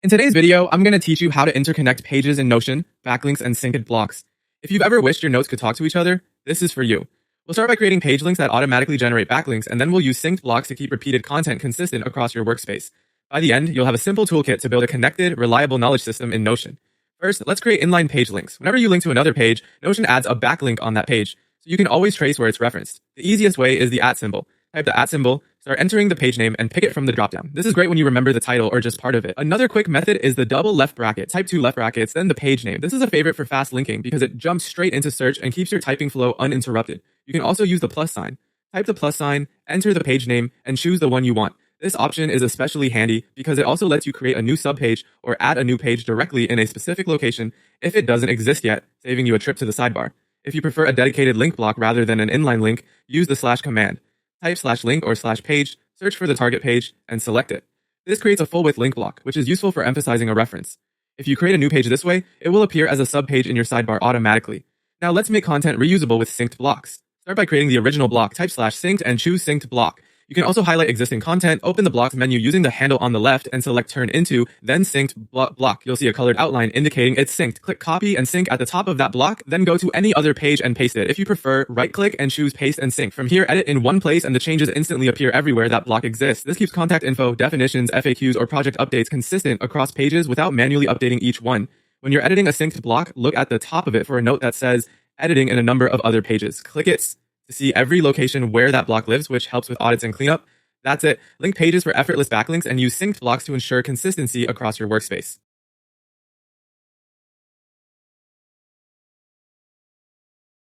In today's video, I'm going to teach you how to interconnect pages in Notion, backlinks, and synced blocks. If you've ever wished your notes could talk to each other, this is for you. We'll start by creating page links that automatically generate backlinks, and then we'll use synced blocks to keep repeated content consistent across your workspace. By the end, you'll have a simple toolkit to build a connected, reliable knowledge system in Notion. First, let's create inline page links. Whenever you link to another page, Notion adds a backlink on that page, so you can always trace where it's referenced. The easiest way is the @ symbol. Type the @ symbol, start entering the page name, and pick it from the dropdown. This is great when you remember the title or just part of it. Another quick method is the double left bracket. Type 2 left brackets, then the page name. This is a favorite for fast linking because it jumps straight into search and keeps your typing flow uninterrupted. You can also use the plus sign. Type the plus sign, enter the page name, and choose the one you want. This option is especially handy because it also lets you create a new subpage or add a new page directly in a specific location if it doesn't exist yet, saving you a trip to the sidebar. If you prefer a dedicated link block rather than an inline link, use the / command. Type /link or /page, search for the target page, and select it. This creates a full-width link block, which is useful for emphasizing a reference. If you create a new page this way, it will appear as a subpage in your sidebar automatically. Now let's make content reusable with synced blocks. Start by creating the original block, type /synced, and choose synced block. You can also highlight existing content, open the blocks menu using the handle on the left, and select turn into, then synced block. You'll see a colored outline indicating it's synced. Click copy and sync at the top of that block, then go to any other page and paste it. If you prefer, right-click and choose paste and sync. From here, edit in one place and the changes instantly appear everywhere that block exists. This keeps contact info, definitions, FAQs, or project updates consistent across pages without manually updating each one. When you're editing a synced block, look at the top of it for a note that says, editing in a number of other pages. Click it to see every location where that block lives, which helps with audits and cleanup. That's it. Link pages for effortless backlinks and use synced blocks to ensure consistency across your workspace.